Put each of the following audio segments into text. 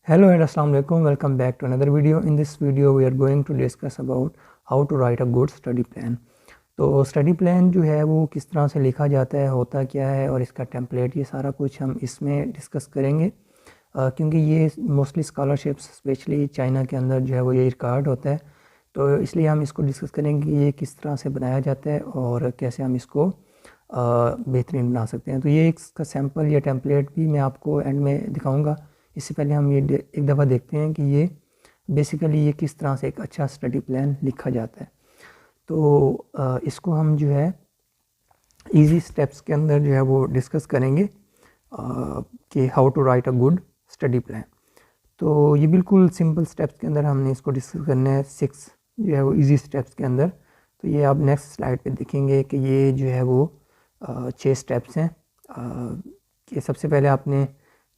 Hello and Assalamu alaikum. Welcome back to another video. In this video we are going to discuss about how to write a good study plan. तो study plan जो है वो किस तरह से लिखा जाता है, होता क्या है और इसका टेम्पलेट, ये सारा कुछ हम इसमें डिस्कस करेंगे। क्योंकि ये मोस्टली स्कॉलरशिप्स स्पेशली चाइना के अंदर जो है वो ये रिकॉर्ड होता है, तो इसलिए हम इसको डिस्कस करेंगे कि ये किस तरह से बनाया जाता है और कैसे हम इसको बेहतरीन बना सकते हैं। तो ये इसका सैम्पल या टेम्पलेट भी मैं आपको एंड में दिखाऊँगा। इससे पहले हम ये एक दफ़ा देखते हैं कि ये बेसिकली ये किस तरह से एक अच्छा स्टडी प्लान लिखा जाता है। तो इसको हम जो है इजी स्टेप्स के अंदर जो है वो डिस्कस करेंगे कि how to write a good study plan. तो ये बिल्कुल सिंपल स्टेप्स के अंदर हमने इसको डिस्कस करना है, 6 जो है वो इजी स्टेप्स के अंदर। तो ये आप नेक्स्ट स्लाइड पे देखेंगे कि ये जो है वो 6 स्टेप्स हैं। कि सबसे पहले आपने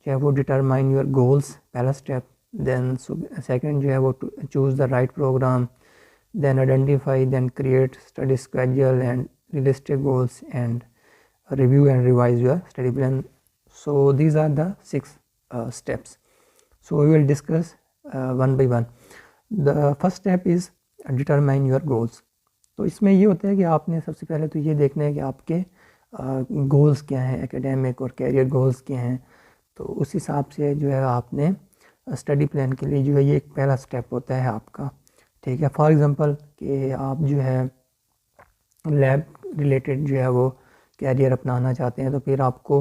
जो है वो डिटरमाइन योर गोल्स, पहला स्टेप। देन सेकंड जो है वो choose the right program, then identify, then create study schedule and realistic goals, and review and revise your study plan. So these are the 6 steps. So we will discuss one by one. The first step is determine your goals. तो इसमें ये होता है कि आपने सबसे पहले तो ये देखना है कि आपके गोल्स क्या हैं, एकेडमिक और कैरियर गोल्स क्या हैं। तो उस हिसाब से जो है आपने स्टडी प्लान के लिए जो है ये एक पहला स्टेप होता है आपका, ठीक है। फॉर एग्ज़ाम्पल कि आप जो है लैब रिलेटेड जो है वो कैरियर अपनाना चाहते हैं, तो फिर आपको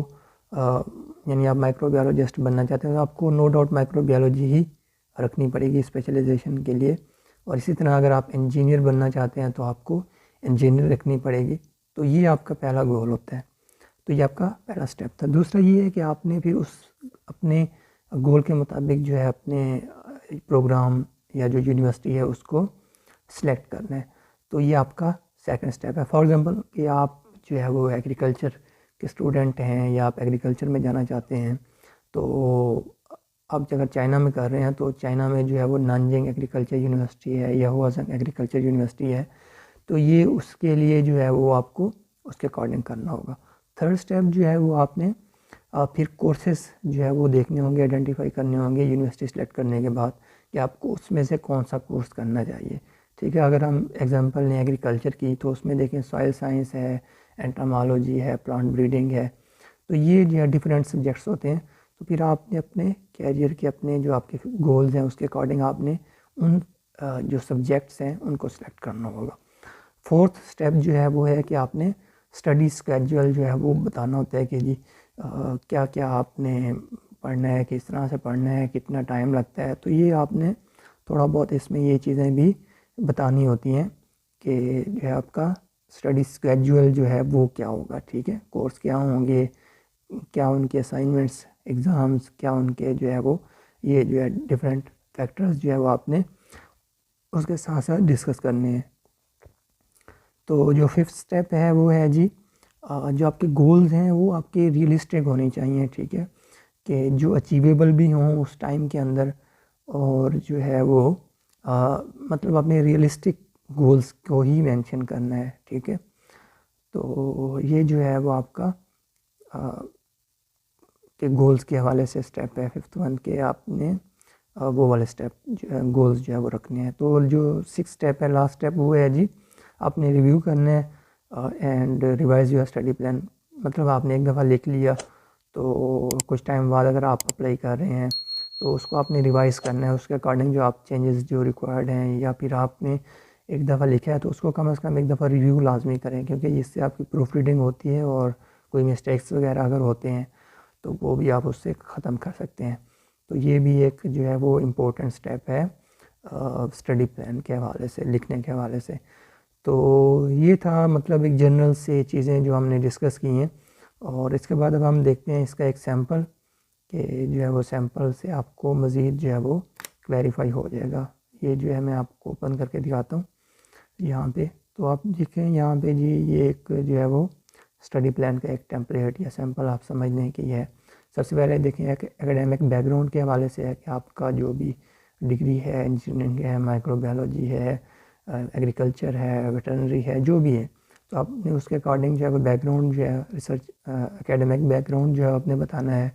यानी आप माइक्रोबायोलॉजिस्ट बनना चाहते हैं तो आपको नो डाउट माइक्रोबायोलॉजी ही रखनी पड़ेगी स्पेशलाइजेशन के लिए। और इसी तरह अगर आप इंजीनियर बनना चाहते हैं तो आपको इंजीनियर रखनी पड़ेगी। तो ये आपका पहला गोल होता है। तो ये आपका पहला स्टेप था। दूसरा ये है कि आपने फिर उस अपने गोल के मुताबिक जो है अपने प्रोग्राम या जो यूनिवर्सिटी है उसको सिलेक्ट करना है। तो ये आपका सेकंड स्टेप है। फॉर एग्जांपल कि आप जो है वो एग्रीकल्चर के स्टूडेंट हैं या आप एग्रीकल्चर में जाना चाहते हैं, तो आप अगर चाइना में कर रहे हैं तो चाइना में जो है वो नानजिंग एग्रीकल्चर यूनिवर्सिटी है या हुआजंग एग्रीकल्चर यूनिवर्सिटी है। तो ये उसके लिए जो है वो आपको उसके अकॉर्डिंग करना होगा। थर्ड स्टेप जो है वो आपने फिर कोर्सेस जो है वो देखने होंगे, आइडेंटिफाई करने होंगे यूनिवर्सिटी सेलेक्ट करने के बाद कि आपको उसमें से कौन सा कोर्स करना चाहिए, ठीक है। अगर हम एग्जांपल लें एग्रीकल्चर की, तो उसमें देखें सॉइल साइंस है, एंटोमोलॉजी है, प्लांट ब्रीडिंग है। तो ये जो है डिफरेंट सब्जेक्ट्स होते हैं। तो फिर आपने अपने कैरियर के अपने जो आपके गोल्स हैं उसके अकॉर्डिंग आपने उन जो सब्जेक्ट्स हैं उनको सेलेक्ट करना होगा। फोर्थ स्टेप जो है वो है कि आपने स्टडी स्केड्यूल जो है वो बताना होता है कि जी क्या क्या आपने पढ़ना है, किस तरह से पढ़ना है, कितना टाइम लगता है। तो ये आपने थोड़ा बहुत इसमें ये चीज़ें भी बतानी होती हैं कि जो है आपका स्टडी स्केड्यूल जो है वो क्या होगा, ठीक है। कोर्स क्या होंगे, क्या उनके असाइनमेंट्स, एग्ज़ाम्स क्या उनके जो है वो, ये जो है डिफरेंट फैक्टर्स जो है वो आपने उसके साथ साथ डिस्कस करने हैं। तो जो फिफ्थ स्टेप है वो है जी जो आपके गोल्स हैं वो आपके रियलिस्टिक होने चाहिए, ठीक है, कि जो अचीवेबल भी हों उस टाइम के अंदर, और जो है वो मतलब अपने रियलिस्टिक गोल्स को ही मेंशन करना है, ठीक है। तो ये जो है वो आपका के गोल्स के हवाले से स्टेप है फिफ्थ वन के आपने वो वाले स्टेप गोल्स जो है वो रखने हैं। तो जो सिक्स स्टेप है, लास्ट स्टेप, वो है जी आपने रिव्यू करना है and revise your study plan. मतलब आपने एक दफ़ा लिख लिया तो कुछ टाइम बाद अगर आप अप्लाई कर रहे हैं तो उसको आपने रिवाइज़ करना है, उसके अकॉर्डिंग जो आप चेंजेस जो रिक्वायर्ड हैं, या फिर आपने एक दफ़ा लिखा है तो उसको कम से कम एक दफ़ा रिव्यू लाजमी करें, क्योंकि इससे आपकी प्रूफ रीडिंग होती है और कोई मिस्टेक्स वगैरह अगर होते हैं तो वो भी आप उससे ख़त्म कर सकते हैं। तो ये भी एक जो है वो इम्पोर्टेंट स्टेप है स्टडी प्लान के हवाले से, लिखने के हवाले से। तो ये था मतलब एक जनरल से चीज़ें जो हमने डिस्कस की हैं। और इसके बाद अब हम देखते हैं इसका एक सैम्पल कि जो है वो सैम्पल से आपको मज़ीद जो है वो क्लैरिफाई हो जाएगा। ये जो है मैं आपको ओपन करके दिखाता हूँ यहाँ पे। तो आप देखें यहाँ पे जी ये एक जो है वो स्टडी प्लान का एक टेम्पलेट या सैम्पल आप समझ लें कि ये है। सबसे पहले देखें एकेडमिक बैकग्राउंड के हवाले से है कि आपका जो भी डिग्री है, इंजीनियरिंग है, माइक्रोबायोलॉजी है, एग्रीकल्चर है, वेटरनरी है, जो भी है, तो आपने उसके अकॉर्डिंग जो है वो बैकग्राउंड जो है रिसर्च एकेडमिक बैकग्राउंड जो है आपने बताना है।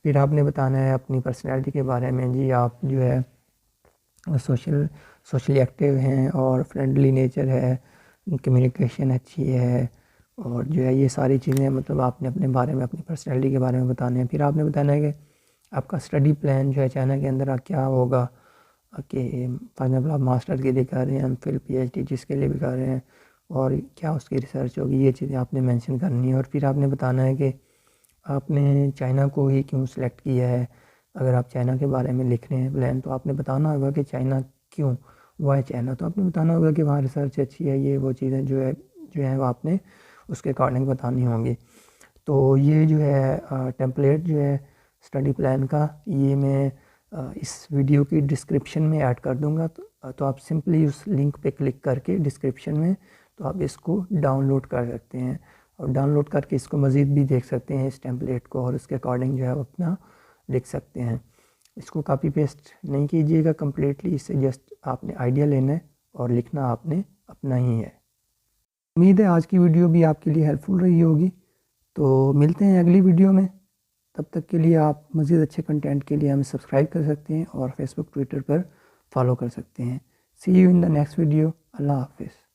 फिर आपने बताना है अपनी पर्सनैलिटी के बारे में। जी आप जो है सोशली एक्टिव हैं और फ्रेंडली नेचर है, कम्युनिकेशन अच्छी है, और जो है ये सारी चीज़ें मतलब आपने अपने बारे में, अपनी पर्सनैलिटी के बारे में बताना है। फिर आपने बताना है कि आपका स्टडी प्लान जो है चाइना के अंदर क्या होगा, कि फॉर एग्जाम्पल आप मास्टर के लिए कर रहे हैं, फिर PhD जिसके लिए भी कर रहे हैं, और क्या उसकी रिसर्च होगी, ये चीज़ें आपने मेंशन करनी है। और फिर आपने बताना है कि आपने चाइना को ही क्यों सिलेक्ट किया है। अगर आप चाइना के बारे में लिख रहे हैं प्लान, तो आपने बताना होगा कि चाइना क्यों, वाई चाइना। तो आपने बताना होगा कि वहाँ रिसर्च अच्छी है, ये वो चीज़ें जो है वो आपने उसके अकॉर्डिंग बतानी होंगी। तो ये जो है टेम्पलेट जो है स्टडी प्लान का, ये मैं इस वीडियो की डिस्क्रिप्शन में ऐड कर दूंगा। तो आप सिंपली उस लिंक पे क्लिक करके डिस्क्रिप्शन में तो आप इसको डाउनलोड कर सकते हैं, और डाउनलोड करके इसको मज़ीद भी देख सकते हैं इस टेम्पलेट को, और उसके अकॉर्डिंग जो है आप अपना लिख सकते हैं। इसको कॉपी पेस्ट नहीं कीजिएगा कम्प्लीटली, इससे जस्ट आपने आइडिया लेना है और लिखना आपने अपना ही है। उम्मीद है आज की वीडियो भी आपके लिए हेल्पफुल रही होगी। तो मिलते हैं अगली वीडियो में, तब तक के लिए आप मज़ीद अच्छे कंटेंट के लिए हमें सब्सक्राइब कर सकते हैं और फेसबुक ट्विटर पर फॉलो कर सकते हैं। See you in the next video. अल्लाह हाफिज़।